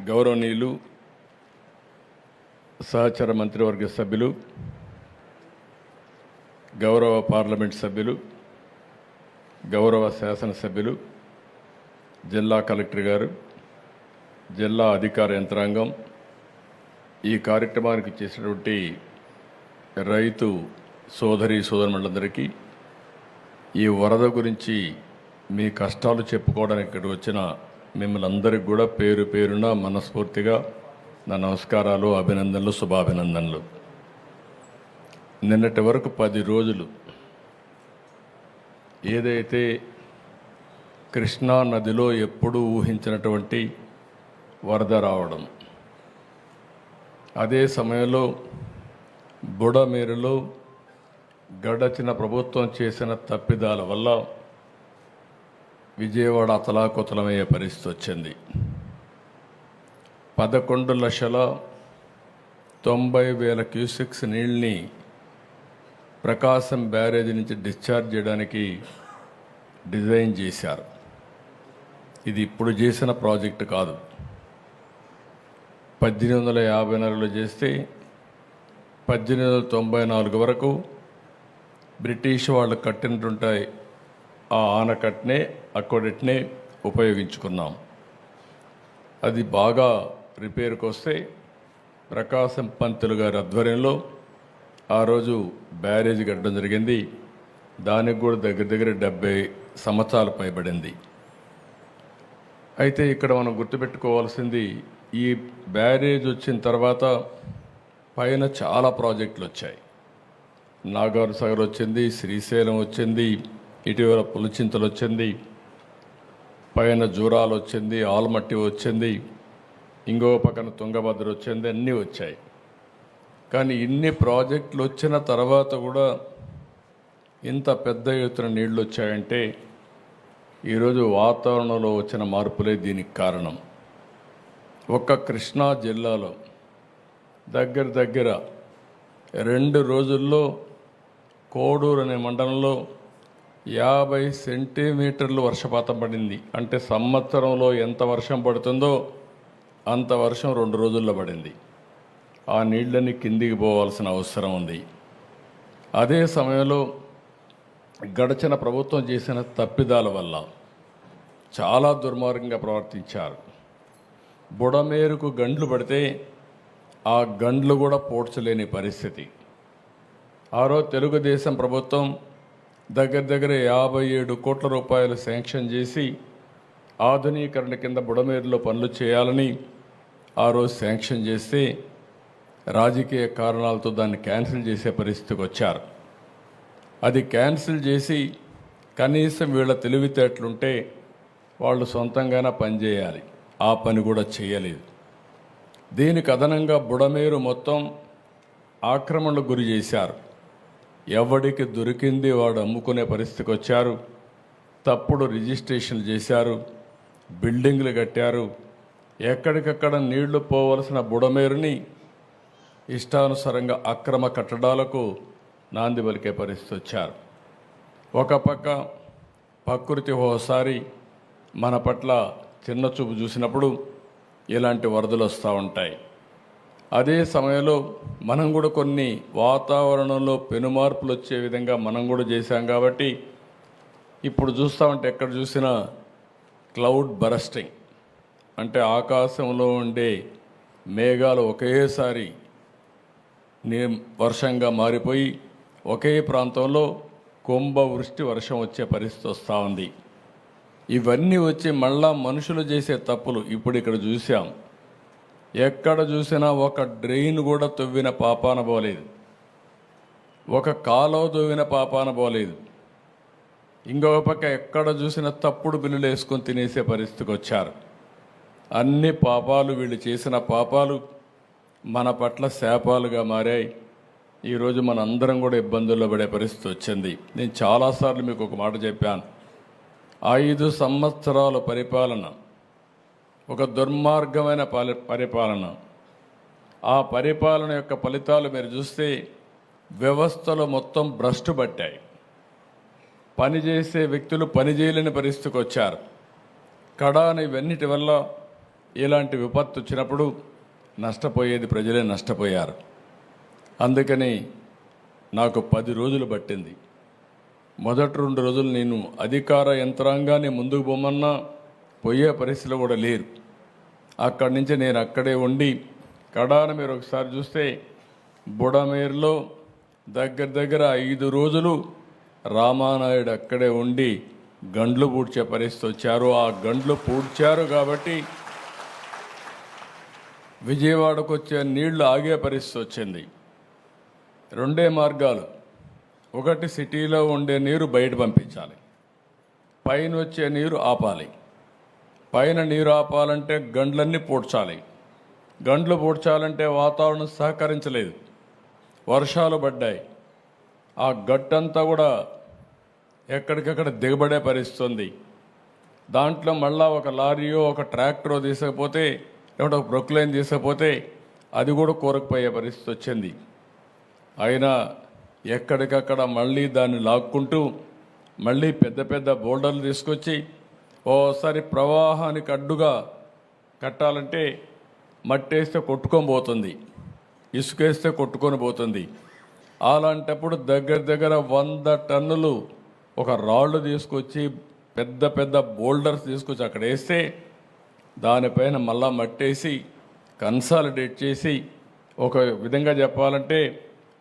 గౌరవనీయులు సహచర మంత్రివర్గ సభ్యులు, గౌరవ పార్లమెంట్ సభ్యులు, గౌరవ శాసనసభ్యులు, జిల్లా కలెక్టర్ గారు, జిల్లా అధికార యంత్రాంగం, ఈ కార్యక్రమానికి చేసినటువంటి రైతు సోదరి సోదరులందరికీ ఈ వరద గురించి మీ కష్టాలు చెప్పుకోవడానికి ఇక్కడికి వచ్చిన మిమ్మల్ని అందరికీ కూడా పేరు పేరున మనస్ఫూర్తిగా నా నమస్కారాలు, అభినందనలు, శుభాభినందనలు. నిన్నటి వరకు 10 రోజులు ఏదైతే కృష్ణా నదిలో ఎప్పుడూ ఊహించినటువంటి వరద రావడం, అదే సమయంలో బుడమేరులో గడచిన ప్రభుత్వం చేసిన తప్పిదాల వల్ల విజయవాడ అతలాకుతలమయ్యే పరిస్థితి వచ్చింది. 11,90,000 క్యూసెక్స్ నీళ్ళని ప్రకాశం బ్యారేజీ నుంచి డిశ్చార్జ్ చేయడానికి డిజైన్ చేశారు. ఇది ఇప్పుడు చేసిన ప్రాజెక్టు కాదు. 1854లో చేస్తే 1894 వరకు బ్రిటిష్ వాళ్ళు కట్టినట్టుంటాయి. ఆ ఆనకట్నే అక్కడనే ఉపయోగించుకున్నాం. అది బాగా రిపేర్కి వస్తే ప్రకాశం పంతులు గారి ఆధ్వర్యంలో ఆ రోజు బ్యారేజీ కట్టడం జరిగింది. దానికి కూడా దగ్గర 70 సంవత్సరాలు పైబడింది. అయితే ఇక్కడ మనం గుర్తుపెట్టుకోవాల్సింది, ఈ బ్యారేజ్ వచ్చిన తర్వాత పైన చాలా ప్రాజెక్టులు వచ్చాయి. నాగార్ సాగర్ వచ్చింది, శ్రీశైలం వచ్చింది, ఇటీవల పులిచింతలు వచ్చింది, పైన జూరాలు వచ్చింది, ఆల్మట్టి వచ్చింది, ఇంకో పక్కన తుంగభద్ర వచ్చింది, అన్నీ వచ్చాయి. కానీ ఇన్ని ప్రాజెక్టులు వచ్చిన తర్వాత కూడా ఇంత పెద్ద ఎత్తున నీళ్లు వచ్చాయంటే ఈరోజు వాతావరణంలో వచ్చిన మార్పులే దీనికి కారణం. ఒక్క కృష్ణా జిల్లాలో దగ్గర 2 రోజుల్లో కోడూరు అనే మండలంలో 50 సెంటీమీటర్లు వర్షపాతం పడింది. అంటే సంవత్సరంలో ఎంత వర్షం పడుతుందో అంత వర్షం 2 రోజుల్లో పడింది. ఆ నీళ్ళని కిందికి పోవాల్సిన అవసరం ఉంది. అదే సమయంలో గడిచిన ప్రభుత్వం చేసిన తప్పిదాల వల్ల చాలా దుర్మార్గంగా ప్రవర్తించారు. బుడమేరుకు గండ్లు పడితే ఆ గండ్లు కూడా పోడ్చలేని పరిస్థితి. ఆ రోజు తెలుగుదేశం ప్రభుత్వం దగ్గర 57 కోట్ల రూపాయలు శాంక్షన్ చేసి ఆధునీకరణ కింద బుడమేరులో పనులు చేయాలని ఆ రోజు శాంక్షన్ చేస్తే రాజకీయ కారణాలతో దాన్ని క్యాన్సిల్ చేసే పరిస్థితికి వచ్చారు. అది క్యాన్సిల్ చేసి కనీసం వీళ్ళ తెలివితేటలుంటే వాళ్ళు సొంతంగానే పనిచేయాలి. ఆ పని కూడా చేయలేదు. దీనికి అదనంగా బుడమేరు మొత్తం ఆక్రమణకు గురి చేశారు. ఎవడికి దొరికింది వాడు అమ్ముకునే పరిస్థితికి వచ్చారు. తప్పుడు రిజిస్ట్రేషన్లు చేశారు, బిల్డింగ్లు కట్టారు. ఎక్కడికక్కడ నీళ్లు పోవలసిన బుడమేరుని ఇష్టానుసారంగా అక్రమ కట్టడాలకు నాంది పలికే పరిస్థితి వచ్చారు. ఒక పక్క ప్రకృతి ఓసారి మన పట్ల చిన్న చూపు చూసినప్పుడు ఇలాంటి వరదలు వస్తూ ఉంటాయి. అదే సమయంలో మనం కూడా కొన్ని వాతావరణంలో పెనుమార్పులు వచ్చే విధంగా మనం కూడా చేశాం. కాబట్టి ఇప్పుడు చూస్తామంటే ఎక్కడ చూసినా క్లౌడ్ బరస్టింగ్, అంటే ఆకాశంలో ఉండే మేఘాలు ఒకేసారి వర్షంగా మారిపోయి ఒకే ప్రాంతంలో కుంభవృష్టి వర్షం వచ్చే పరిస్థితి వస్తూ ఉంది. ఇవన్నీ వచ్చి మళ్ళా మనుషులు చేసే తప్పులు ఇప్పుడు ఇక్కడ చూసాం. ఎక్కడ చూసినా ఒక డ్రైన్ కూడా తవ్విన పాపాన పోలేదు, ఒక కాలువ తవ్విన పాపాన పోలేదు. ఇంకొక పక్క ఎక్కడ చూసినా తప్పుడు బిల్లులు వేసుకొని తినేసే పరిస్థితికి వచ్చారు. అన్ని పాపాలు, వీళ్ళు చేసిన పాపాలు మన పట్ల శాపాలుగా మారాయి. ఈరోజు మన అందరం కూడా ఇబ్బందుల్లో పడే పరిస్థితి వచ్చింది. నేను చాలాసార్లు మీకు ఒక మాట చెప్పాను. 5 సంవత్సరాల పరిపాలన ఒక దుర్మార్గమైన పరిపాలన. ఆ పరిపాలన యొక్క ఫలితాలు మీరు చూస్తే వ్యవస్థలో మొత్తం భ్రష్టు పట్టాయి. పనిచేసే వ్యక్తులు పనిచేయలేని పరిస్థితికి వచ్చారు. కడాని ఇవన్నిటి వల్ల ఇలాంటి విపత్తు వచ్చినప్పుడు నష్టపోయేది ప్రజలే నష్టపోయారు. అందుకని నాకు 10 రోజులు పట్టింది. మొదటి 2 రోజులు నేను అధికార యంత్రాంగాన్ని ముందుకు పోమన్నా పోయే పరిస్థితులు కూడా లేరు. అక్కడి నుంచి నేను అక్కడే ఉండి కడాన మీరు ఒకసారి చూస్తే బుడమేరులో దగ్గర 5 రోజులు రామానాయుడు అక్కడే ఉండి గండ్లు పూడ్చే పరిస్థితి వచ్చారు. ఆ గండ్లు పూడ్చారు కాబట్టి విజయవాడకు వచ్చే నీళ్లు ఆగే పరిస్థితి వచ్చింది. 2 మార్గాలు. ఒకటి, సిటీలో ఉండే నీరు బయట పంపించాలి, పైన వచ్చే నీరు ఆపాలి. పైన నీరు ఆపాలంటే గండ్లన్నీ పూడ్చాలి. గండ్లు పూడ్చాలంటే వాతావరణం సహకరించలేదు, వర్షాలు పడ్డాయి. ఆ గట్టంతా కూడా ఎక్కడికక్కడ దిగబడే పరిస్థితి ఉంది. దాంట్లో మళ్ళా ఒక లారీయో ఒక ట్రాక్టరో తీసుకపోతే లేకపోతే ఒక ప్రొక్లైన్ తీసుకపోతే అది కూడా కూరకపోయే పరిస్థితి వచ్చింది. అయినా ఎక్కడికక్కడ మళ్ళీ దాన్ని లాక్కుంటూ మళ్ళీ పెద్ద పెద్ద బోల్డర్లు తీసుకొచ్చి ఓసారి ప్రవాహానికి అడ్డుగా కట్టాలంటే మట్టేస్తే కొట్టుకొని పోతుంది, ఇసుకేస్తే కొట్టుకొని పోతుంది. అలాంటప్పుడు దగ్గర 100 టన్నులు ఒక రాళ్ళు తీసుకొచ్చి పెద్ద పెద్ద బోల్డర్స్ తీసుకొచ్చి అక్కడ వేస్తే దానిపైన మళ్ళా మట్టేసి కన్సాలిడేట్ చేసి ఒక విధంగా చెప్పాలంటే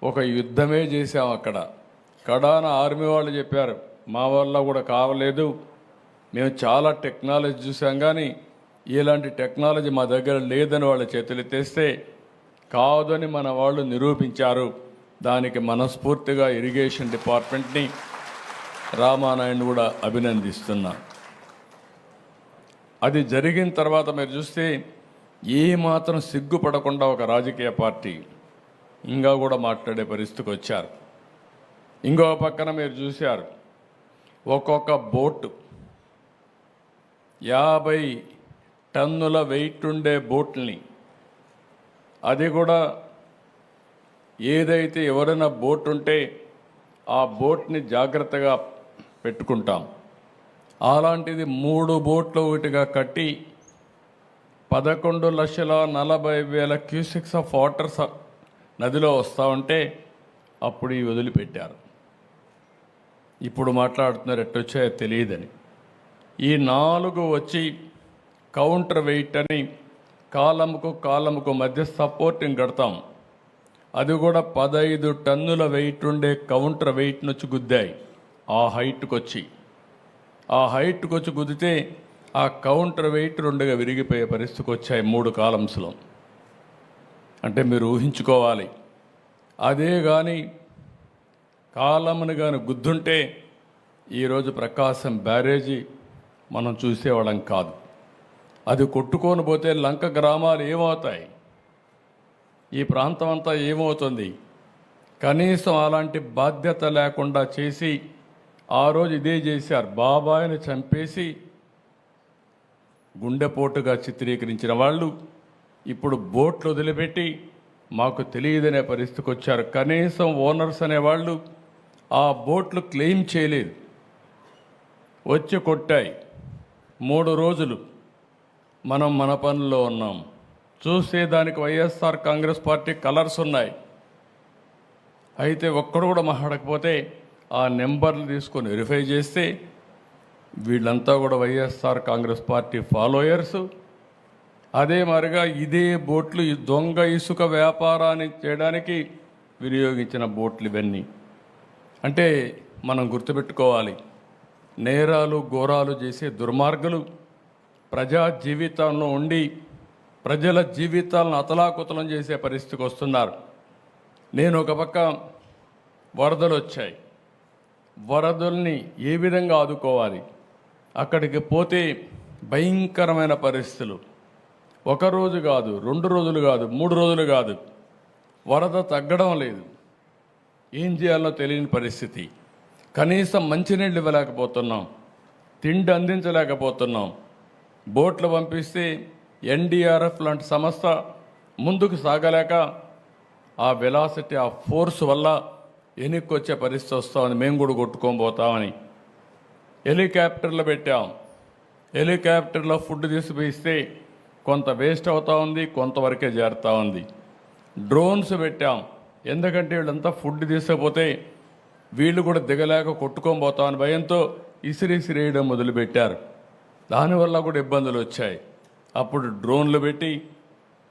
ఒక యుద్ధమే చేశాం అక్కడ. కడాన ఆర్మీ వాళ్ళు చెప్పారు మా వల్ల కూడా కావలేదు, మేము చాలా టెక్నాలజీ చూసాం కానీ ఇలాంటి టెక్నాలజీ మా దగ్గర లేదని వాళ్ళ చేతులెత్తేస్తే కాదని మన వాళ్ళు నిరూపించారు. దానికి మనస్ఫూర్తిగా ఇరిగేషన్ డిపార్ట్మెంట్ని రామానాయుడు కూడా అభినందిస్తున్నా. అది జరిగిన తర్వాత మీరు చూస్తే ఏమాత్రం సిగ్గుపడకుండా ఒక రాజకీయ పార్టీ ఇంకా కూడా మాట్లాడే పరిస్థితికి వచ్చారు. ఇంకో పక్కన మీరు చూశారు ఒక్కొక్క బోటు 50 టన్నుల వెయిట్ ఉండే బోట్ని, అది కూడా ఏదైతే ఎవరైనా బోట్ ఉంటే ఆ బోట్ని జాగ్రత్తగా పెట్టుకుంటాం. అలాంటిది 3 బోట్లు ఒకటిగా కట్టి 11,40,000 క్యూసెక్స్ ఆఫ్ వాటర్ నదిలో వస్తూ ఉంటే అప్పుడు ఈ వదిలిపెట్టారు. ఇప్పుడు మాట్లాడుతున్నారు ఎట్టొచ్చాయో తెలియదని. ఈ 4 వచ్చి కౌంటర్ వెయిట్ అని కాలముకు మధ్య సపోర్టింగ్ కడతాం. అది కూడా 15 టన్నుల వెయిట్ ఉండే కౌంటర్ వెయిట్ నుంచి గుద్దాయి. ఆ హైట్కి వచ్చి గుద్దితే ఆ కౌంటర్ వెయిట్ 2గా విరిగిపోయే పరిస్థితికి వచ్చాయి 3 కాలమ్స్లో. అంటే మీరు ఊహించుకోవాలి, అదే కానీ కాలమును కానీ గుద్దుంటే ఈరోజు ప్రకాశం బ్యారేజీ మనం చూసేవాళ్ళం కాదు. అది కొట్టుకొని పోతే లంక గ్రామాలు ఏమవుతాయి, ఈ ప్రాంతం అంతా ఏమవుతుంది? కనీసం అలాంటి బాధ్యత లేకుండా చేసి ఆ రోజు ఇదే చేశారు. బాబాయిని చంపేసి గుండెపోటుగా చిత్రీకరించిన వాళ్ళు ఇప్పుడు బోట్లు వదిలిపెట్టి మాకు తెలియదనే పరిస్థితికి వచ్చారు. కనీసం ఓనర్స్ అనేవాళ్ళు ఆ బోట్లు క్లెయిమ్ చేయలేదు, వచ్చి కొట్టాయి. 3 రోజులు మనం మన పనుల్లో ఉన్నాం. చూస్తే దానికి వైఎస్ఆర్ కాంగ్రెస్ పార్టీ కలర్స్ ఉన్నాయి. అయితే ఒక్కడు కూడా మాట్లాడకపోతే ఆ నెంబర్లు తీసుకొని వెరిఫై చేస్తే వీళ్ళంతా కూడా వైఎస్ఆర్ కాంగ్రెస్ పార్టీ ఫాలోయర్స్. అదే మరిగా ఇదే బోట్లు ఈ దొంగ ఇసుక వ్యాపారాన్ని చేయడానికి వినియోగించిన బోట్లు ఇవన్నీ. అంటే మనం గుర్తుపెట్టుకోవాలి, నేరాలు ఘోరాలు చేసే దుర్మార్గులు ప్రజా జీవితంలో ఉండి ప్రజల జీవితాలను అతలాకుతలం చేసే పరిస్థితికి వస్తున్నారు. నేను ఒక పక్క వరదలు వచ్చాయి, వరదల్ని ఏ విధంగా ఆదుకోవాలి, అక్కడికి పోతే భయంకరమైన పరిస్థితులు. 1 రోజు కాదు, 2 రోజులు కాదు, 3 రోజులు కాదు, వరద తగ్గడం లేదు. ఏం చేయాలో తెలియని పరిస్థితి. కనీసం మంచినీళ్ళు ఇవ్వలేకపోతున్నాం, తిండి అందించలేకపోతున్నాం. బోట్లు పంపిస్తే ఎన్డీఆర్ఎఫ్ లాంటి సంస్థ ముందుకు సాగలేక ఆ వెలాసిటీ ఆ ఫోర్స్ వల్ల వెనక్కి వచ్చే పరిస్థితి వస్తామని మేము కూడా కొట్టుకొని పోతామని హెలికాప్టర్లు పెట్టాం. హెలికాప్టర్లో ఫుడ్ తీసుకుపోయిస్తే కొంత వేస్ట్ అవుతూ ఉంది, కొంతవరకే చేరుతూ ఉంది. డ్రోన్స్ పెట్టాం, ఎందుకంటే వీళ్ళంతా ఫుడ్ తీసుకపోతే వీళ్ళు కూడా దిగలేక కొట్టుకొని పోతామని భయంతో ఇసిరేయడం మొదలుపెట్టారు. దానివల్ల కూడా ఇబ్బందులు వచ్చాయి. అప్పుడు డ్రోన్లు పెట్టి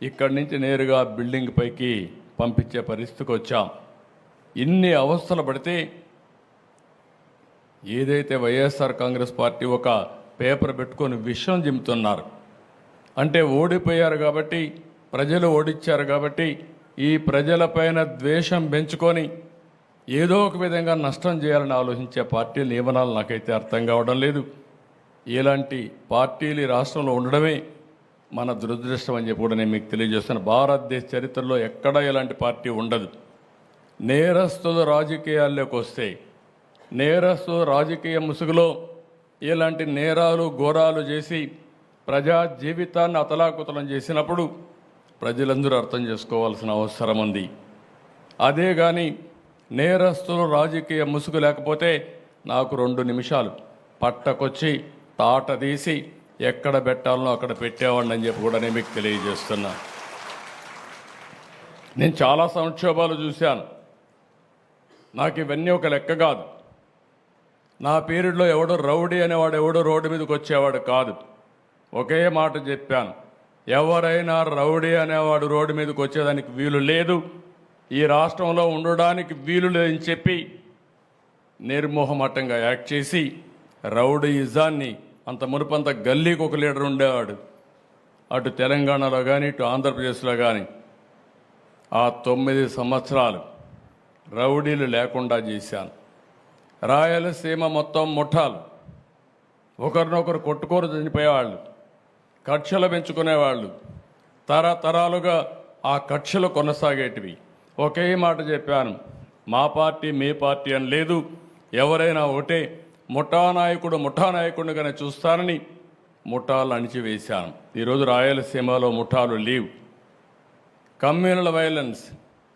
ఇక్కడి నుంచి నేరుగా బిల్డింగ్ పైకి పంపించే పరిస్థితికి వచ్చాం. ఇన్ని అవస్థలు పడితే ఏదైతే వైఎస్ఆర్ కాంగ్రెస్ పార్టీ ఒక పేపర్ పెట్టుకొని విషం జిమ్ముతున్నారు అంటే ఓడిపోయారు కాబట్టి, ప్రజలు ఓడిచ్చారు కాబట్టి ఈ ప్రజలపైన ద్వేషం పెంచుకొని ఏదో ఒక విధంగా నష్టం చేయాలని ఆలోచించే పార్టీల నియమనాలు నాకైతే అర్థం కావడం లేదు. ఇలాంటి పార్టీలు రాష్ట్రంలో ఉండడమే మన దురదృష్టం అని చెప్పి కూడా నేను మీకు తెలియజేస్తాను. భారతదేశ చరిత్రలో ఎక్కడా ఇలాంటి పార్టీ ఉండదు. నేరస్తులు రాజకీయాల్లోకి వస్తే, నేరస్తులు రాజకీయ ముసుగులో ఇలాంటి నేరాలు ఘోరాలు చేసి ప్రజా జీవితాన్ని అతలాకుతలం చేసినప్పుడు ప్రజలందరూ అర్థం చేసుకోవాల్సిన అవసరం ఉంది. అదే కానీ నేరస్తులు రాజకీయ ముసుగు లేకపోతే నాకు 2 నిమిషాలు పట్టకొచ్చి తాట తీసి ఎక్కడ పెట్టాలనో అక్కడ పెట్టేవాడిని అని చెప్పి కూడా నేను మీకు తెలియజేస్తున్నా. నేను చాలా సంక్షోభాలు చూశాను. నాకు ఇవన్నీ ఒక లెక్క కాదు. నా పీరియడ్లో ఎవడో రౌడీ అనేవాడు ఎవడో రోడ్డు మీదకి వచ్చేవాడు కాదు. ఒకే మాట చెప్పాను, ఎవరైనా రౌడీ అనేవాడు రోడ్డు మీదకి వచ్చేదానికి వీలు లేదు, ఈ రాష్ట్రంలో ఉండడానికి వీలు లేదని చెప్పి నిర్మోహమాటంగా యాక్ట్ చేసి రౌడీయిజాన్ని, అంత మునుపంత గల్లీకి ఒక లీడర్ ఉండేవాడు, అటు తెలంగాణలో కానీ ఇటు ఆంధ్రప్రదేశ్లో కానీ ఆ 9 సంవత్సరాలు రౌడీలు లేకుండా చేశాను. రాయలసీమ మొత్తం ముఠాలు, ఒకరినొకరు కొట్టుకోరు చనిపోయేవాళ్ళు, కక్షలు పెంచుకునేవాళ్ళు, తరతరాలుగా ఆ కక్షలు కొనసాగేటివి. ఒకే మాట చెప్పాను, మా పార్టీ మీ పార్టీ అని లేదు, ఎవరైనా ఒకటే, ముఠానాయకుడిగానే చూస్తానని ముఠాలు అణిచివేశాను. ఈరోజు రాయలసీమలో ముఠాలు లేవు. కమ్యూనల్ వైలెన్స్,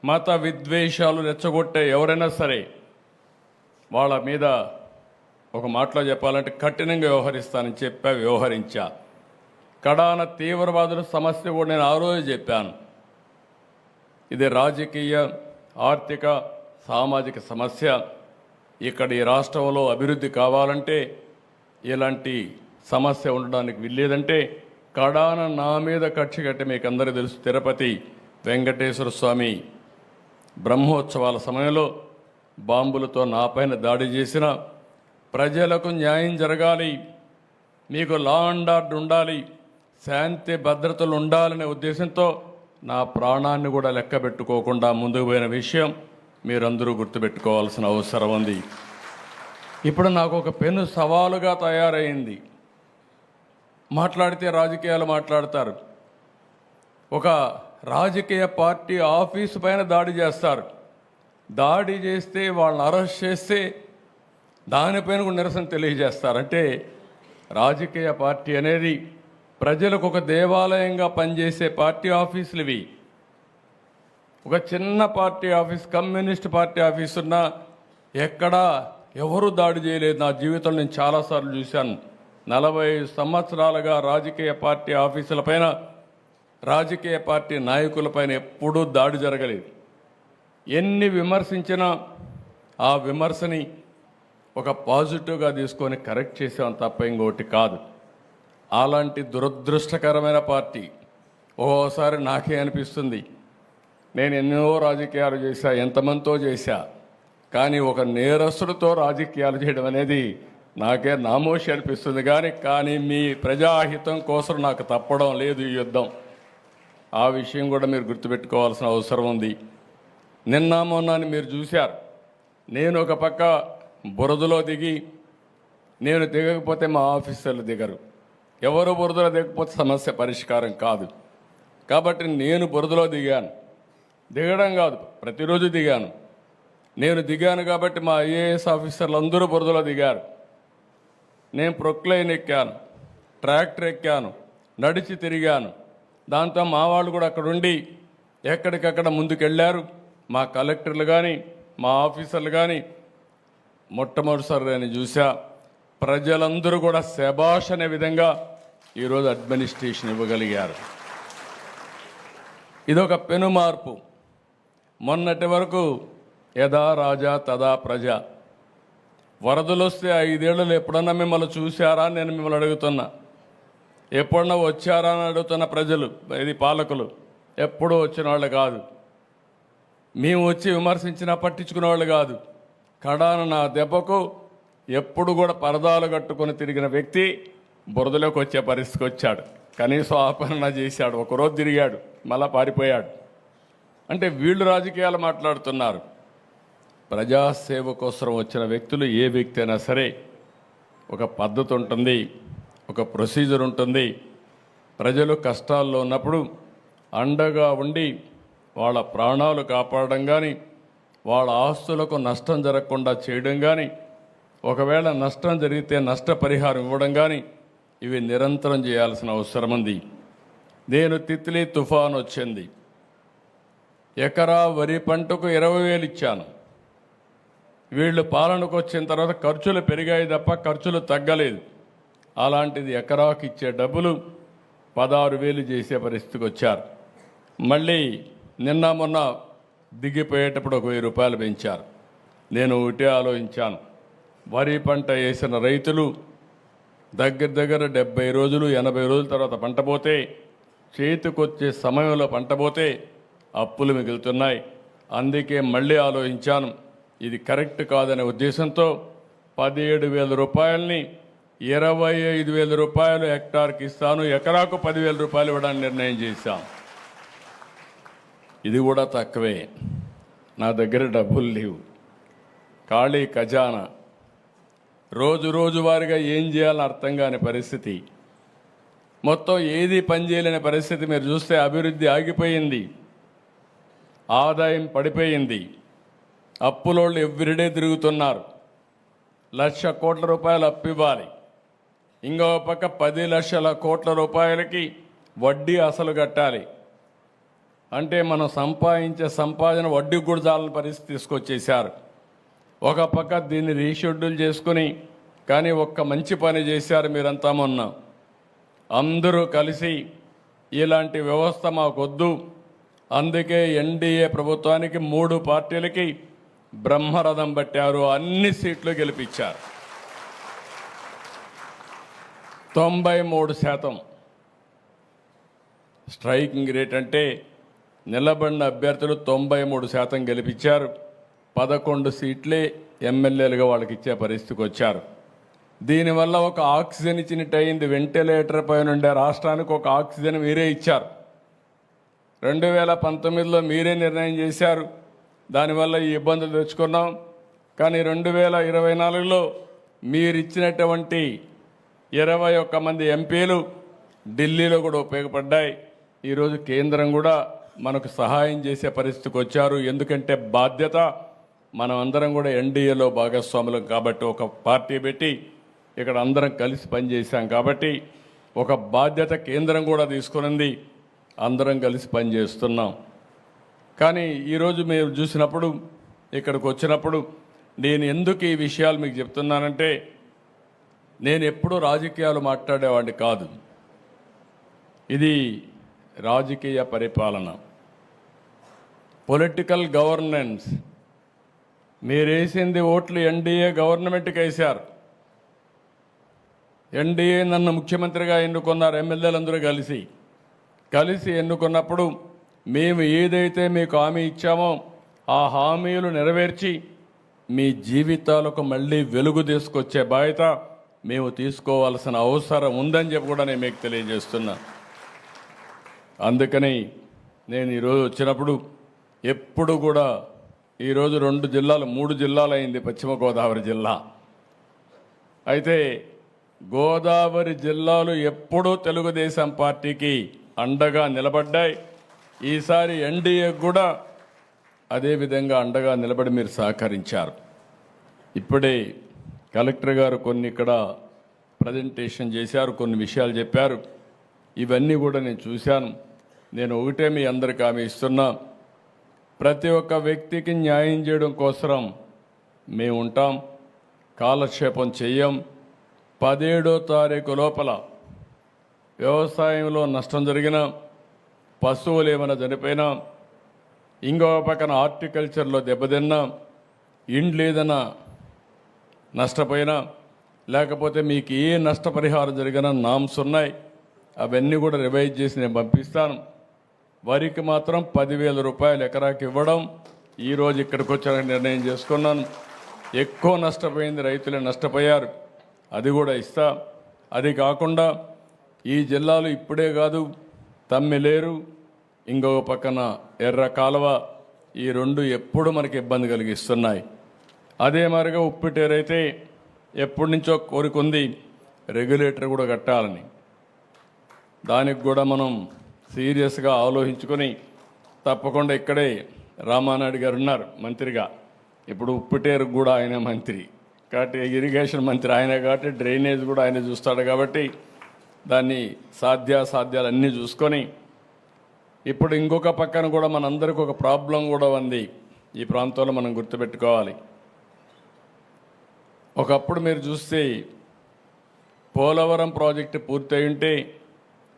మత విద్వేషాలు రెచ్చగొట్టే ఎవరైనా సరే వాళ్ళ మీద ఒక మాటలో చెప్పాలంటే కఠినంగా వ్యవహరిస్తానని వ్యవహరించా. కడాన తీవ్రవాదుల సమస్య కూడా నేను ఆ రోజు చెప్పాను. ఇది రాజకీయ, ఆర్థిక, సామాజిక సమస్య. ఇక్కడ ఈ రాష్ట్రంలో అభివృద్ధి కావాలంటే, ఇలాంటి సమస్య ఉండడానికి వీల్లేదంటే కడాన నా మీద కక్ష కట్టి మీకు అందరికీ తెలుసు, తిరుపతి వెంకటేశ్వర స్వామి బ్రహ్మోత్సవాల సమయంలో బాంబులతో నాపైన దాడి చేసిన, ప్రజలకు న్యాయం జరగాలి, మీకు లా అండ్ ఆర్డర్ ఉండాలి, శాంతి భద్రతలు ఉండాలనే ఉద్దేశంతో నా ప్రాణాన్ని కూడా లెక్క పెట్టుకోకుండా ముందుకు పోయిన విషయం మీరందరూ గుర్తుపెట్టుకోవాల్సిన అవసరం ఉంది. ఇప్పుడు నాకు ఒక పెను సవాలుగా తయారైంది. మాట్లాడితే రాజకీయాలు మాట్లాడతారు. ఒక రాజకీయ పార్టీ ఆఫీసు పైన దాడి చేస్తారు. దాడి చేస్తే వాళ్ళని అరెస్ట్ చేస్తే దానిపైన కూడా నిరసన తెలియజేస్తారు. అంటే రాజకీయ పార్టీ అనేది ప్రజలకు ఒక దేవాలయంగా పనిచేసే పార్టీ ఆఫీసులు ఇవి. ఒక చిన్న party office, communist party office ఉన్నా ఎక్కడా ఎవరు దాడి చేయలేదు. నా జీవితంలో నేను చాలాసార్లు చూశాను. 40 సంవత్సరాలుగా రాజకీయ పార్టీ ఆఫీసులపైన, రాజకీయ పార్టీ నాయకులపైన ఎప్పుడూ దాడి జరగలేదు. ఎన్ని విమర్శించినా ఆ విమర్శని ఒక పాజిటివ్గా తీసుకొని కరెక్ట్ చేసాం తప్ప ఇంకోటి కాదు. అలాంటి దురదృష్టకరమైన పార్టీ ఓసారి నాకే అనిపిస్తుంది, నేను ఎన్నో రాజకీయాలు చేశా, ఎంతమందితో చేశా, కానీ ఒక నేరస్తుడితో రాజకీయాలు చేయడం అనేది నాకే నామోషి అనిపిస్తుంది. కానీ మీ ప్రజాహితం కోసం నాకు తప్పడం లేదు ఈ యుద్ధం. ఆ విషయం కూడా మీరు గుర్తుపెట్టుకోవాల్సిన అవసరం ఉంది. నిన్న మొన్నని మీరు చూశారు, నేను ఒక పక్క బురదలో దిగి, నేను దిగకపోతే మా ఆఫీసర్లు దిగరు, ఎవరు బురదలో దిగకపోతే సమస్య పరిష్కారం కాదు. కాబట్టి నేను బురదలో దిగాను. దిగడం కాదు, ప్రతిరోజు దిగాను. నేను దిగాను కాబట్టి మా ఐఏఎస్ ఆఫీసర్లు అందరూ బురదలో దిగారు. నేను ప్రొక్లైన్ ఎక్కాను, ట్రాక్టర్ ఎక్కాను, నడిచి తిరిగాను. దాంతో మా వాళ్ళు కూడా అక్కడ ఉండి ఎక్కడికక్కడ ముందుకెళ్ళారు. మా కలెక్టర్లు కానీ, మా ఆఫీసర్లు కానీ మొట్టమొదటిసారి నేను చూసా. ప్రజలందరూ కూడా శభాష్ అనే విధంగా ఈరోజు అడ్మినిస్ట్రేషన్ ఇవ్వగలిగారు. ఇదొక పెను మార్పు. మొన్నటి వరకు యథా రాజా తదా ప్రజ. వరదలు వస్తే 5 ఏళ్ళు ఎప్పుడన్నా మిమ్మల్ని చూశారా అని నేను మిమ్మల్ని అడుగుతున్నా. ఎప్పుడన్నా వచ్చారా అని అడుగుతున్న ప్రజలు, ఇది పాలకులు. ఎప్పుడూ వచ్చిన వాళ్ళు కాదు. మేము వచ్చి విమర్శించినా పట్టించుకునే వాళ్ళు కాదు. కడాన నా దెబ్బకు ఎప్పుడు కూడా పరదాలు కట్టుకొని తిరిగిన వ్యక్తి బురదలోకి వచ్చే పరిస్థితికి వచ్చాడు. కనీసం ఆపరణ చేశాడు. ఒకరోజు తిరిగాడు, మళ్ళా పారిపోయాడు. అంటే వీళ్ళు రాజకీయాలు మాట్లాడుతున్నారు. ప్రజాసేవ కోసం వచ్చిన వ్యక్తులు ఏ వ్యక్తి అయినా సరే ఒక పద్ధతి ఉంటుంది, ఒక ప్రొసీజర్ ఉంటుంది. ప్రజలు కష్టాల్లో ఉన్నప్పుడు అండగా ఉండి వాళ్ళ ప్రాణాలు కాపాడడం కానీ, వాళ్ళ ఆస్తులకు నష్టం జరగకుండా చేయడం కానీ, ఒకవేళ నష్టం జరిగితే నష్టపరిహారం ఇవ్వడం కానీ, ఇవి నిరంతరం చేయాల్సిన అవసరం ఉంది. నేను తిత్లీ తుఫాను వచ్చింది, ఎకరా వరి పంటకు 20,000 ఇచ్చాను. వీళ్ళు పాలనకు వచ్చిన తర్వాత ఖర్చులు పెరిగాయి తప్ప ఖర్చులు తగ్గలేదు. అలాంటిది ఎకరాకి ఇచ్చే డబ్బులు 16,000 చేసే పరిస్థితికి వచ్చారు. మళ్ళీ నిన్న మొన్న దిగిపోయేటప్పుడు 1,000 రూపాయలు పెంచారు. నేను ఒకటే ఆలోచించాను, వరి పంట వేసిన రైతులు దగ్గర 70 రోజులు 80 రోజుల తర్వాత పంట పోతే, చేతికొచ్చే సమయంలో పంట పోతే అప్పులు మిగులుతున్నాయి. అందుకే మళ్ళీ ఆలోచించాను, ఇది కరెక్ట్ కాదనే ఉద్దేశంతో 17,000 రూపాయలని 25,000 రూపాయలు హెక్టార్కి ఇస్తాను, ఎకరాకు 10,000 రూపాయలు ఇవ్వడానికి నిర్ణయం చేశాం. ఇది కూడా తక్కువే. నా దగ్గర డబ్బులు లేవు, ఖాళీ ఖజానా. రోజు వారిగా ఏం చేయాలని అర్థం కాని పరిస్థితి. మొత్తం ఏది పనిచేయలేని పరిస్థితి. మీరు చూస్తే అభివృద్ధి ఆగిపోయింది, ఆదాయం పడిపోయింది. అప్పులోళ్ళు ఎవ్రీడే తిరుగుతున్నారు. 1,00,000 కోట్ల రూపాయలు అప్పు ఇవ్వాలి, ఇంకో పక్క 10 లక్షల కోట్ల రూపాయలకి వడ్డీ అసలు కట్టాలి. అంటే మనం సంపాదించే సంపాదన వడ్డీకి కూడా చాలని పరిస్థితి తీసుకొచ్చేశారు. ఒక పక్క దీన్ని రీషెడ్యూల్ చేసుకుని, కానీ ఒక్క మంచి పని చేశారు మీరంతా. మొన్న అందరూ కలిసి ఇలాంటి వ్యవస్థ మాకొద్దు, అందుకే ఎన్డీఏ ప్రభుత్వానికి 3 పార్టీలకి బ్రహ్మరథం పట్టారు, అన్ని సీట్లు గెలిపించారు. 93% స్ట్రైకింగ్ రేట్. అంటే నిలబడిన అభ్యర్థులు 93% గెలిపించారు. 11 సీట్లే ఎమ్మెల్యేలుగా వాళ్ళకి ఇచ్చే పరిస్థితికి వచ్చారు. దీనివల్ల ఒక ఆక్సిజన్ ఇచ్చినట్టు అయింది. వెంటిలేటర్ పైన ఉండే రాష్ట్రానికి ఒక ఆక్సిజన్ మీరే ఇచ్చారు. 2019లో మీరే నిర్ణయం చేశారు, దానివల్ల ఈ ఇబ్బందులు తెచ్చుకున్నాం. కానీ 2024లో మీరు ఇచ్చినటువంటి 21 మంది ఎంపీలు ఢిల్లీలో కూడా ఉపయోగపడ్డాయి. ఈరోజు కేంద్రం కూడా మనకు సహాయం చేసే పరిస్థితికి వచ్చారు. ఎందుకంటే బాధ్యత, మనం అందరం కూడా ఎన్డీఏలో భాగస్వాములం కాబట్టి, ఒక పార్టీ పెట్టి ఇక్కడ అందరం కలిసి పనిచేశాం కాబట్టి ఒక బాధ్యత కేంద్రం కూడా తీసుకునింది. అందరం కలిసి పనిచేస్తున్నాం. కానీ ఈరోజు మీరు చూసినప్పుడు, ఇక్కడికి వచ్చినప్పుడు నేను ఎందుకు ఈ విషయాలు మీకు చెప్తున్నానంటే, నేను ఎప్పుడూ రాజకీయాలు మాట్లాడేవాడిని కాదు. ఇది రాజకీయ పరిపాలన, పొలిటికల్ గవర్నెన్స్. మీరేసింది ఓట్లు ఎన్డీఏ గవర్నమెంట్కి వేశారు. ఎన్డీఏ నన్ను ముఖ్యమంత్రిగా ఎన్నుకున్నారు, ఎమ్మెల్యేలందరూ కలిసి ఎన్నుకున్నప్పుడు మేము ఏదైతే మీకు హామీ ఇచ్చామో ఆ హామీలు నెరవేర్చి మీ జీవితాలకు మళ్ళీ వెలుగు తీసుకొచ్చే బాధ్యత మేము తీసుకోవాల్సిన అవసరం ఉందని చెప్పి కూడా నేను మీకు తెలియజేస్తున్నా. అందుకని నేను ఈరోజు వచ్చినప్పుడు ఎప్పుడు కూడా, ఈరోజు 2 జిల్లాలు 3 జిల్లాలు అయింది, పశ్చిమ గోదావరి జిల్లా. అయితే గోదావరి జిల్లాలు ఎప్పుడూ తెలుగుదేశం పార్టీకి అండగా నిలబడ్డాయి. ఈసారి ఎన్డీఏ కూడా అదేవిధంగా అండగా నిలబడి మీరు సహకరించారు. ఇప్పుడే కలెక్టర్ గారు కొన్ని ఇక్కడ ప్రజెంటేషన్ చేశారు, కొన్ని విషయాలు చెప్పారు. ఇవన్నీ కూడా నేను చూశాను. నేను ఒకటే మీ అందరికీ హామీ ఇస్తున్నా, ప్రతి ఒక్క వ్యక్తికి న్యాయం చేయడం కోసం మేము ఉంటాం, కాలక్షేపం చెయ్యం. 17వ తారీఖు లోపల వ్యవసాయంలో నష్టం జరిగినా, పశువులు ఏమైనా చనిపోయినా, ఇంకో పక్కన హార్టికల్చర్లో దెబ్బతిన్నా, ఇండ్లు ఏదైనా నష్టపోయినా, లేకపోతే మీకు ఏ నష్టపరిహారం జరిగినా నామ్స్ ఉన్నాయి. అవన్నీ కూడా రివైజ్ చేసి నేను పంపిస్తాను. వరికి మాత్రం 10,000 రూపాయలు ఎకరాకి ఇవ్వడం ఈరోజు ఇక్కడికి వచ్చాక నిర్ణయం చేసుకున్నాను. ఎక్కువ నష్టపోయింది రైతులే నష్టపోయారు, అది కూడా ఇస్తా. అది కాకుండా ఈ జిల్లాలో ఇప్పుడే కాదు, తమ్మిలేరు, ఇంకొక పక్కన ఎర్ర కాలువ, ఈ రెండు ఎప్పుడు మనకి ఇబ్బంది కలిగిస్తున్నాయి. అదే మరిగా ఉప్పిటేరైతే ఎప్పటి నుంచో కోరుకుంది రెగ్యులేటర్ కూడా కట్టాలని. దానికి కూడా మనం సీరియస్గా ఆలోచించుకొని తప్పకుండా ఇక్కడే రామానాయుడు గారు ఉన్నారు మంత్రిగా. ఇప్పుడు ఉప్పిటేరు కూడా ఆయన మంత్రి కాబట్టి, ఇరిగేషన్ మంత్రి ఆయన కాబట్టి, డ్రైనేజ్ కూడా ఆయన చూస్తాడు కాబట్టి దాన్ని సాధ్యాలన్నీ చూసుకొని, ఇప్పుడు ఇంకొక పక్కన కూడా మనందరికీ ఒక ప్రాబ్లం కూడా ఉంది. ఈ ప్రాంతంలో మనం గుర్తుపెట్టుకోవాలి. ఒకప్పుడు మీరు చూస్తే పోలవరం ప్రాజెక్టు పూర్తయి ఉంటే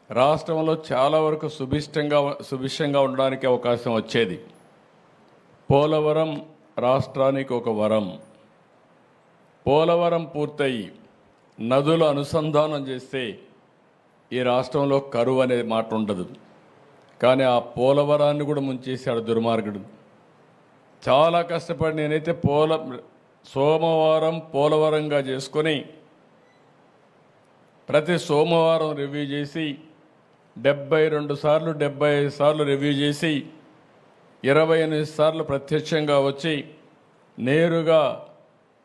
రాష్ట్రంలో చాలా వరకు సుభిక్షంగా ఉండడానికి అవకాశం వచ్చేది. పోలవరం రాష్ట్రానికి ఒక వరం. పోలవరం పూర్తయి నదులు అనుసంధానం చేస్తే ఈ రాష్ట్రంలో కరువు అనే మాట ఉండదు. కానీ ఆ పోలవరాన్ని కూడా ముంచేశాడు దుర్మార్గుడు. చాలా కష్టపడి నేనైతే సోమవారం పోలవరంగా చేసుకొని ప్రతి సోమవారం రివ్యూ చేసి 72 సార్లు 75 సార్లు రివ్యూ చేసి 28 సార్లు ప్రత్యక్షంగా వచ్చి నేరుగా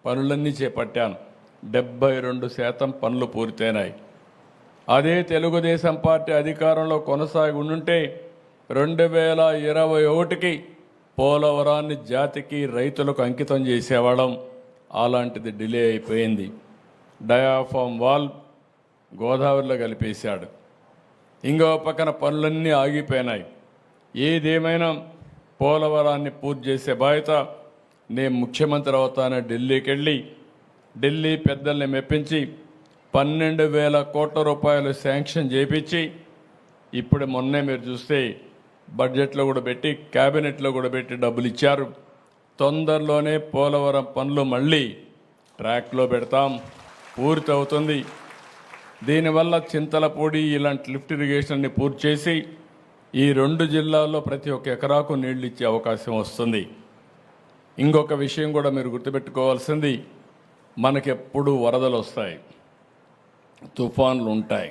పనులన్నీ చేపట్టాను. 72% పనులు పూర్తయినాయి. అదే తెలుగుదేశం పార్టీ అధికారంలో కొనసాగి ఉండుంటే 2021కి పోలవరాన్ని జాతికి రైతులకు అంకితం చేసేవాళ్ళం. అలాంటిది డిలే అయిపోయింది. డయాఫామ్ వాల్ గోదావరిలో కలిపేశాడు. ఇంకో పక్కన పనులన్నీ ఆగిపోయినాయి. ఏదేమైనా పోలవరాన్ని పూర్తి చేసే బాధ్యత నేను ముఖ్యమంత్రి అవుతానని ఢిల్లీకి వెళ్ళి ఢిల్లీ పెద్దల్ని మెప్పించి 12,000 కోట్ల రూపాయలు శాంక్షన్ చేయించి, ఇప్పుడు మొన్నే మీరు చూస్తే బడ్జెట్లో కూడా పెట్టి, క్యాబినెట్లో కూడా పెట్టి డబ్బులు ఇచ్చారు. తొందరలోనే పోలవరం పనులు మళ్ళీ ట్రాక్లో పెడతాం, పూర్తి అవుతుంది. దీనివల్ల చింతలపూడి ఇలాంటి లిఫ్ట్ ఇరిగేషన్ని పూర్తి చేసి ఈ 2 జిల్లాల్లో ప్రతి ఒక్క ఎకరాకు నీళ్లు ఇచ్చే అవకాశం వస్తుంది. ఇంకొక విషయం కూడా మీరు గుర్తుపెట్టుకోవాల్సింది, మనకెప్పుడు వరదలు వస్తాయి, తుఫాన్లు ఉంటాయి.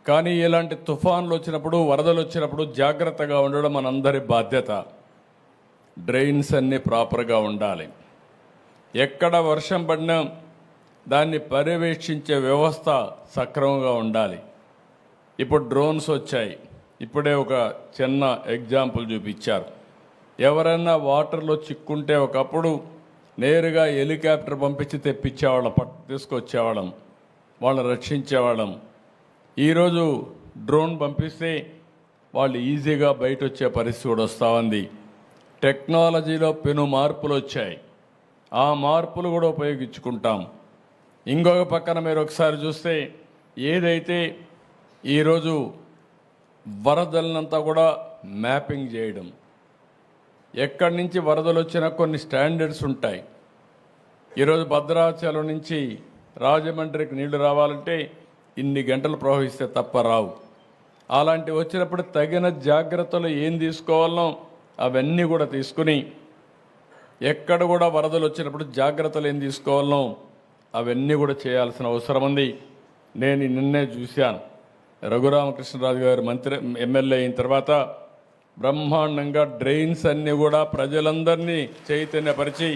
కానీ ఇలాంటి తుఫాన్లు వచ్చినప్పుడు, వరదలు వచ్చినప్పుడు జాగ్రత్తగా ఉండడం మనందరి బాధ్యత. డ్రైన్స్ అన్నీ ప్రాపర్గా ఉండాలి. ఎక్కడ వర్షం పడినా దాన్ని పర్యవేక్షించే వ్యవస్థ సక్రమంగా ఉండాలి. ఇప్పుడు డ్రోన్స్ వచ్చాయి. ఇప్పుడే ఒక చిన్న ఎగ్జాంపుల్ చూపించారు. ఎవరైనా వాటర్లో చిక్కుంటే ఒకప్పుడు నేరుగా హెలికాప్టర్ పంపించి తెప్పించేవాళ్ళం, తీసుకొచ్చేవాళ్ళం, వాళ్ళని రక్షించేవాళ్ళం. ఈరోజు డ్రోన్ పంపిస్తే వాళ్ళు ఈజీగా బయట వచ్చే పరిస్థితి కూడా వస్తూ ఉంది. టెక్నాలజీలో పెను మార్పులు వచ్చాయి. ఆ మార్పులు కూడా ఉపయోగించుకుంటాం. ఇంకొక పక్కన మీరు ఒకసారి చూస్తే ఏదైతే ఈరోజు వరదలనంతా కూడా మ్యాపింగ్ చేయడం, ఎక్కడి నుంచి వరదలు వచ్చినా కొన్ని స్టాండర్డ్స్ ఉంటాయి. ఈరోజు భద్రాచలం నుంచి రాజమండ్రికి నీళ్లు రావాలంటే ఇన్ని గంటలు ప్రవహిస్తే తప్ప రావు. అలాంటివి వచ్చినప్పుడు తగిన జాగ్రత్తలు ఏం తీసుకోవాలనో అవన్నీ కూడా తీసుకుని, ఎక్కడ కూడా వరదలు వచ్చినప్పుడు జాగ్రత్తలు ఏం తీసుకోవాలనో అవన్నీ కూడా చేయాల్సిన అవసరం ఉంది. నేను నిన్నే చూశాను, రఘురామకృష్ణరాజు గారు ఎమ్మెల్యే అయిన తర్వాత బ్రహ్మాండంగా డ్రైన్స్ అన్నీ కూడా ప్రజలందరినీ చైతన్యపరిచి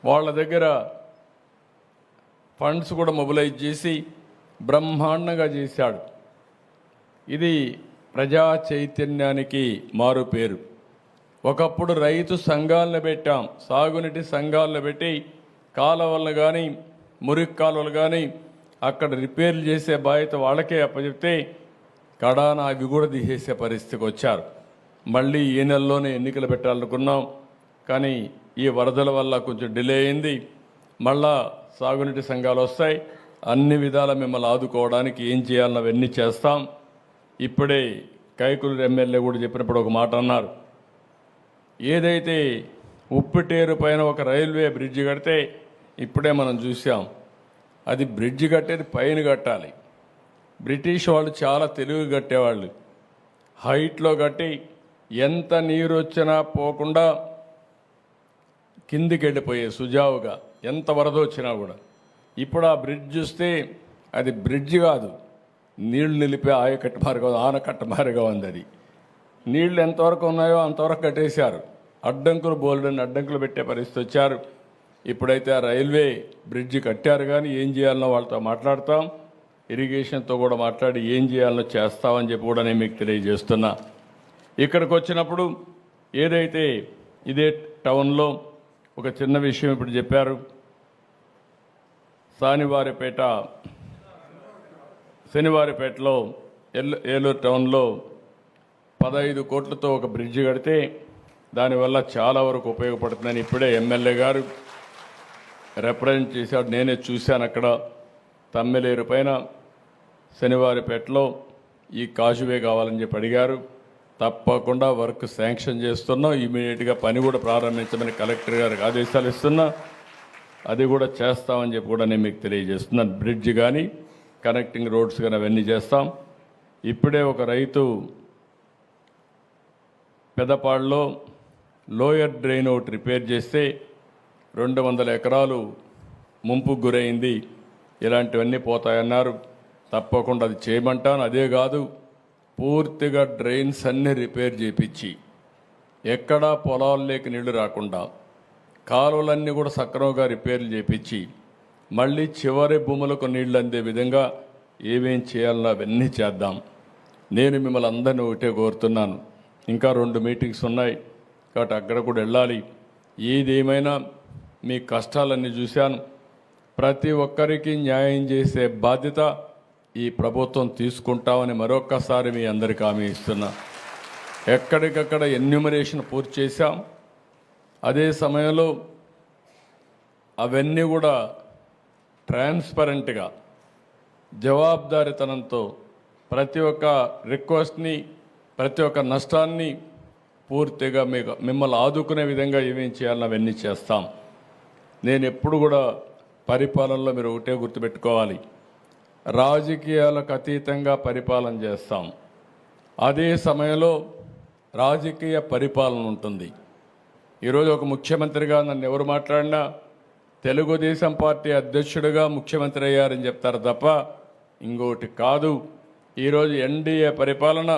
వాళ్ళ దగ్గర ఫండ్స్ కూడా మొబిలైజ్ చేసి బ్రహ్మాండంగా చేశాడు. ఇది ప్రజా చైతన్యానికి మారు పేరు. ఒకప్పుడు రైతు సంఘాలను పెట్టాం, సాగునీటి సంఘాలను పెట్టి కాలువలను కానీ మురికి కాలువలు కానీ అక్కడ రిపేర్లు చేసే బాధ్యత వాళ్ళకే అప్పచెప్తే కడాన అవి కూడా తీసేసే పరిస్థితికి వచ్చారు. మళ్ళీ ఈ నెలలోనే ఎన్నికలు పెట్టాలనుకున్నాం, కానీ ఈ వరదల వల్ల కొంచెం డిలే అయింది. మళ్ళా సాగునీటి సంఘాలు వస్తాయి, అన్ని విధాల మిమ్మల్ని ఆదుకోవడానికి ఏం చేయాలన్న అవన్నీ చేస్తాం. ఇప్పుడే కైకులూరు ఎమ్మెల్యే కూడా చెప్పినప్పుడు ఒక మాట అన్నారు. ఏదైతే ఉప్పుటేరు పైన ఒక రైల్వే బ్రిడ్జి కడితే ఇప్పుడే మనం చూసాం, అది బ్రిడ్జి కట్టేది పైన కట్టాలి. బ్రిటిష్ వాళ్ళు చాలా తెలివిగా కట్టేవాళ్ళు. హైట్లో కట్టి ఎంత నీరు వచ్చినా పోకుండా కిందికి వెళ్ళిపోయే సుజావుగా, ఎంత వరద వచ్చినా కూడా. ఇప్పుడు ఆ బ్రిడ్జ్ చూస్తే అది బ్రిడ్జ్ కాదు, నీళ్లు నిలిపే ఆయకట్ట మారిగా, ఆనకట్ట మారిగా ఉంది. అది నీళ్లు ఎంతవరకు ఉన్నాయో అంతవరకు కట్టేశారు. అడ్డంకులు బోల్డని అడ్డంకులు పెట్టే పరిస్థితి వచ్చారు. ఇప్పుడైతే ఆ రైల్వే బ్రిడ్జి కట్టారు, కానీ ఏం చేయాలనో వాళ్ళతో మాట్లాడతాం. ఇరిగేషన్తో కూడా మాట్లాడి ఏం చేయాలనో చేస్తామని చెప్పి కూడా నేను మీకు తెలియజేస్తున్నా. ఇక్కడికి వచ్చినప్పుడు ఏదైతే ఇదే టౌన్లో ఒక చిన్న విషయం ఇప్పుడు చెప్పారు. శనివారిపేటలో ఏలూరు టౌన్లో 15 కోట్లతో ఒక బ్రిడ్జి కడితే దానివల్ల చాలా వరకు ఉపయోగపడుతుందని ఇప్పుడే ఎమ్మెల్యే గారు రిప్రజెంట్ చేశాడు. నేనే చూశాను. అక్కడ తమ్మిలేరు పైన శనివారిపేటలో ఈ కాజువే కావాలని చెప్పి అడిగారు. తప్పకుండా వర్క్ శాంక్షన్ చేస్తున్నాం. ఇమీడియట్గా పని కూడా ప్రారంభించమని కలెక్టర్ గారికి ఆదేశాలు ఇస్తున్నా. అది కూడా చేస్తామని చెప్పి కూడా నేను మీకు తెలియజేస్తున్నాను. బ్రిడ్జ్ కానీ కనెక్టింగ్ రోడ్స్ కానీ అవన్నీ చేస్తాం. ఇప్పుడే ఒక రైతు పెదపాడులో లోయర్ డ్రైన్ ఒకటి రిపేర్ చేస్తే 200 ఎకరాలు ముంపుకు గురైంది. ఇలాంటివన్నీ పోతాయన్నారు. తప్పకుండా అది చేయమంటాను. అదే కాదు, పూర్తిగా డ్రైన్స్ అన్నీ రిపేర్ చేయించి ఎక్కడా పొలాల్లోకి నీళ్లు రాకుండా కాలువలన్నీ కూడా సక్రమంగా రిపేర్లు చేయించి మళ్ళీ చివరి భూములకు నీళ్లు అందే విధంగా ఏమేం చేయాలన్నా అవన్నీ చేద్దాం. నేను మిమ్మల్ని అందరినీ ఒకటే కోరుతున్నాను. ఇంకా 2 మీటింగ్స్ ఉన్నాయి కాబట్టి అక్కడ కూడా వెళ్ళాలి. ఏదేమైనా మీ కష్టాలన్నీ చూశాను. ప్రతి ఒక్కరికి న్యాయం చేసే బాధ్యత ఈ ప్రభుత్వం తీసుకుంటామని మరొక్కసారి మీ అందరికీ హామీ ఇస్తున్నా. ఎక్కడికక్కడ ఎన్యూమరేషన్ పూర్తి చేశాం. అదే సమయంలో అవన్నీ కూడా ట్రాన్స్పరెంట్గా జవాబుదారీతనంతో ప్రతి ఒక్క రిక్వెస్ట్ని, ప్రతి ఒక్క నష్టాన్ని పూర్తిగా మిమ్మల్ని ఆదుకునే విధంగా ఏమేం చేయాలని అవన్నీ చేస్తాం. నేను ఎప్పుడు కూడా పరిపాలనలో మీరు ఒకటే గుర్తుపెట్టుకోవాలి, రాజకీయాలకు అతీతంగా పరిపాలన చేస్తాం. అదే సమయంలో రాజకీయ పరిపాలన ఉంటుంది. ఈరోజు ఒక ముఖ్యమంత్రిగా నన్ను ఎవరు మాట్లాడినా తెలుగుదేశం పార్టీ అధ్యక్షుడిగా ముఖ్యమంత్రి అయ్యారని చెప్తారు తప్ప ఇంకోటి కాదు. ఈరోజు ఎన్డీఏ పరిపాలన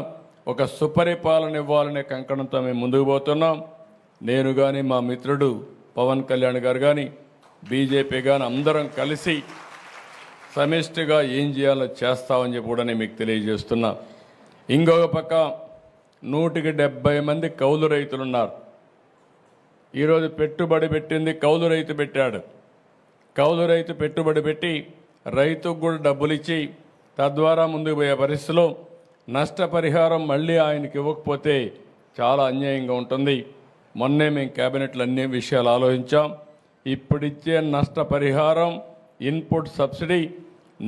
ఒక సుపరిపాలన ఇవ్వాలనే కంకణంతో మేము ముందుకు పోతున్నాం. నేను కానీ మా మిత్రుడు పవన్ కళ్యాణ్ గారు కానీ బీజేపీ కానీ అందరం కలిసి సమిష్టిగా ఏం చేయాలో చేస్తామని చెప్పి కూడా నేను మీకు తెలియజేస్తున్నా. ఇంకొక పక్క 170 మంది కౌలు రైతులు ఉన్నారు. ఈరోజు పెట్టుబడి పెట్టింది కౌలు రైతు పెట్టాడు. కౌలు రైతు పెట్టుబడి పెట్టి రైతుకు కూడా డబ్బులు ఇచ్చి తద్వారా ముందుకు పోయే పరిస్థితిలో నష్టపరిహారం మళ్ళీ ఆయనకి ఇవ్వకపోతే చాలా అన్యాయంగా ఉంటుంది. మొన్నే మేము క్యాబినెట్లో అన్ని విషయాలు ఆలోచించాం. ఇప్పుడిచ్చే నష్టపరిహారం ఇన్పుట్ సబ్సిడీ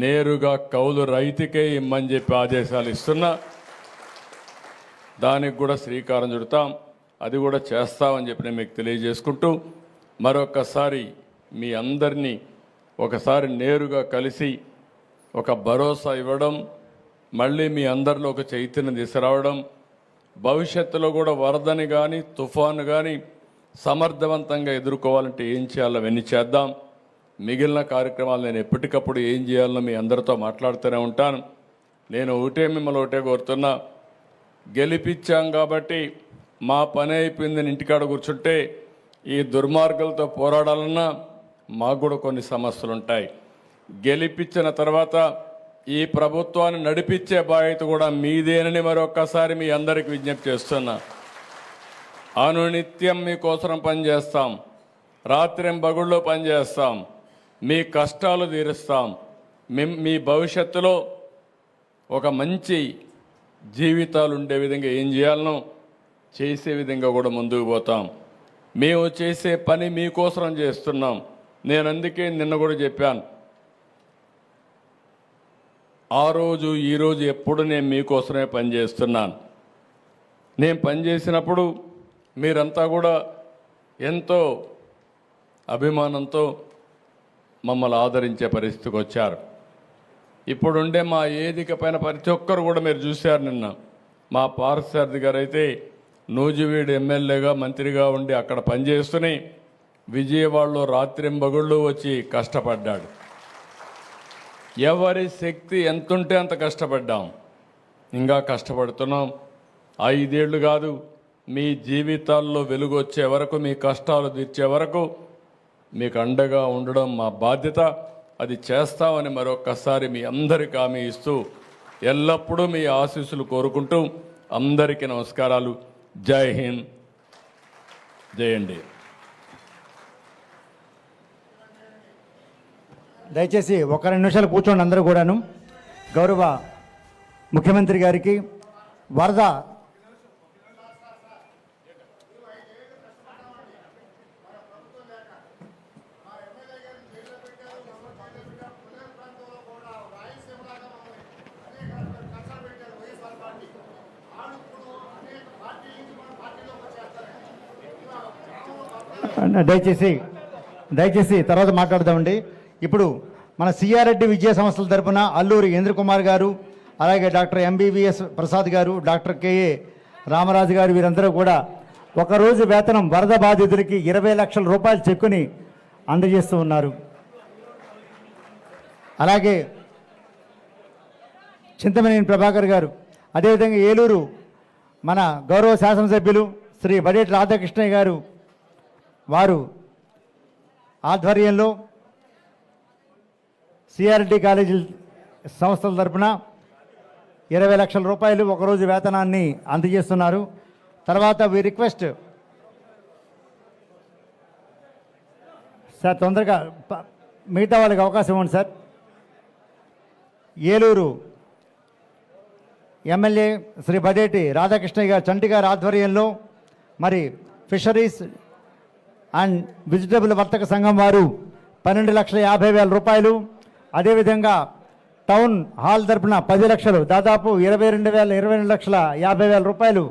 నేరుగా కౌలు రైతుకే ఇమ్మని చెప్పి ఆదేశాలు ఇస్తున్నా. దానికి కూడా శ్రీకారం చుడతాం. అది కూడా చేస్తామని చెప్పి నేను మీకు తెలియజేసుకుంటూ మరొకసారి మీ అందరినీ ఒకసారి నేరుగా కలిసి ఒక భరోసా ఇవ్వడం, మళ్ళీ మీ అందరిలో ఒక చైతన్యం తీసుకురావడం, భవిష్యత్తులో కూడా వరదని కానీ తుఫాను కానీ సమర్థవంతంగా ఎదుర్కోవాలంటే ఏం చేయాలో అవన్నీ చేద్దాం. మిగిలిన కార్యక్రమాలు నేను ఎప్పటికప్పుడు ఏం చేయాలో మీ అందరితో మాట్లాడుతూనే ఉంటాను. నేను మిమ్మల్ని ఒకటే కోరుతున్నా, గెలిపించాం కాబట్టి మా పని అయిపోయిందని ఇంటికాడ కూర్చుంటే ఈ దుర్మార్గులతో పోరాడాలన్నా మాకు కూడా కొన్ని సమస్యలు ఉంటాయి. గెలిపించిన తర్వాత ఈ ప్రభుత్వాన్ని నడిపించే బాధ్యత కూడా మీదేనని మరొక్కసారి మీ అందరికీ విజ్ఞప్తి చేస్తున్నా. అనునిత్యం మీకోసం పనిచేస్తాం, రాత్రింబగుళ్ళో పనిచేస్తాం, మీ కష్టాలు తీరుస్తాం. మీ భవిష్యత్తులో ఒక మంచి జీవితాలు ఉండే విధంగా ఏం చేయాలనో చేసే విధంగా కూడా ముందుకు పోతాం. మేము చేసే పని మీకోసం చేస్తున్నాం. నేను అందుకే నిన్న కూడా చెప్పాను, ఆ రోజు ఈరోజు ఎప్పుడు నేను మీకోసమే పనిచేస్తున్నాను. నేను పనిచేసినప్పుడు మీరంతా కూడా ఎంతో అభిమానంతో మమ్మల్ని ఆదరించే పరిస్థితికి వచ్చారు. ఇప్పుడుండే మా వేదిక పైన ప్రతి ఒక్కరు కూడా మీరు చూశారు. నిన్న మా పార్థసారథి గారు అయితే నూజివీడు ఎమ్మెల్యేగా మంత్రిగా ఉండి అక్కడ పనిచేస్తూనే విజయవాడలో రాత్రింబగుళ్ళు వచ్చి కష్టపడ్డాడు. ఎవరి శక్తి ఎంతుంటే అంత కష్టపడ్డాం, ఇంకా కష్టపడుతున్నాం. 5 ఏళ్ళు కాదు, మీ జీవితాల్లో వెలుగు వచ్చే వరకు, మీ కష్టాలు తీర్చే వరకు మీకు అండగా ఉండడం మా బాధ్యత. అది చేస్తామని మరొక్కసారి మీ అందరికీ హామీ ఇస్తూ ఎల్లప్పుడూ మీ ఆశీస్సులు కోరుకుంటూ అందరికీ నమస్కారాలు. జై హింద్, జై ఎన్డీ. దయచేసి ఒక 2 నిమిషాలు కూర్చోండి అందరూ కూడాను. గౌరవ ముఖ్యమంత్రి గారికి వరద దయచేసి తర్వాత మాట్లాడదామండి. ఇప్పుడు మన సిఆర్రెడ్డి విద్యా సంస్థల తరపున అల్లూరి ఇంద్ర కుమార్ గారు, అలాగే డాక్టర్ ఎంబీబీఎస్ ప్రసాద్ గారు, డాక్టర్ కేఏ రామరాజు గారు, వీరందరూ కూడా ఒకరోజు వేతనం వరద బాధితులకి 20 లక్షల రూపాయల చెక్కుని అందజేస్తూ ఉన్నారు. అలాగే చింతమనేని ప్రభాకర్ గారు, అదేవిధంగా ఏలూరు మన గౌరవ శాసనసభ్యులు శ్రీ బడేటి రాధాకృష్ణయ్య గారు, వారు ఆధ్వర్యంలో సిఆర్డి కాలేజీ సంస్థల తరపున 20 లక్షల రూపాయలు ఒకరోజు వేతనాన్ని అందజేస్తున్నారు. తర్వాత వి రిక్వెస్ట్ సార్, తొందరగా మిగతా వాళ్ళకి అవకాశం ఇవ్వండి సార్. ఏలూరు ఎమ్మెల్యే శ్రీ బడేటి రాధాకృష్ణయ్య గారు, చంటి గారి ఆధ్వర్యంలో మరి ఫిషరీస్ అండ్ వెజిటబుల్ వర్తక సంఘం వారు 12,50,000 రూపాయలు, అదేవిధంగా టౌన్ హాల్ తరపున 10 లక్షలు, దాదాపు 22,50,000 రూపాయలు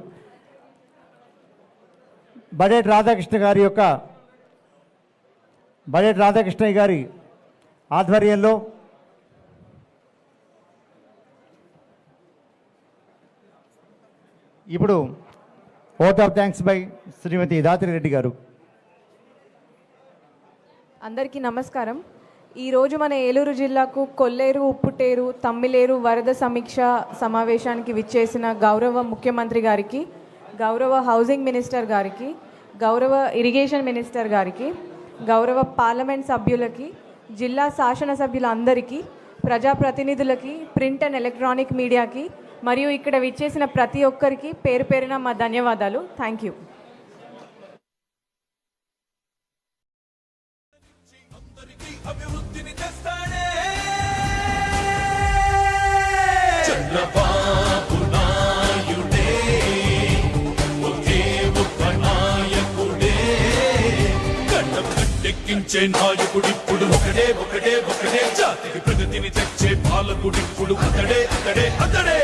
బడేటి రాధాకృష్ణయ్య గారి ఆధ్వర్యంలో ఇప్పుడు ఓట్ ఆఫ్ థ్యాంక్స్ బై శ్రీమతి దాత్రిరెడ్డి గారు. అందరికీ నమస్కారం. ఈరోజు మన ఏలూరు జిల్లాకు కొల్లేరు, ఉప్పుటేరు, తమ్మిలేరు వరద సమీక్ష సమావేశానికి విచ్చేసిన గౌరవ ముఖ్యమంత్రి గారికి, గౌరవ హౌసింగ్ మినిస్టర్ గారికి, గౌరవ ఇరిగేషన్ మినిస్టర్ గారికి, గౌరవ పార్లమెంట్ సభ్యులకి, జిల్లా శాసనసభ్యులందరికీ, ప్రజాప్రతినిధులకి, ప్రింట్ అండ్ ఎలక్ట్రానిక్ మీడియాకి మరియు ఇక్కడ విచ్చేసిన ప్రతి ఒక్కరికి పేరు పేరున మా ధన్యవాదాలు. Thank you. చంద్రబాబు నాయుడే ఒకే ఒక్క నాయకుడే, గడ్డం గట్టెక్కించే నాయకుడిప్పుడు ఒకడే ఒకడే ఒకడే, జాతికి ప్రగతిని తెచ్చే పాలకుడిప్పుడు అతడే అతడే అతడే.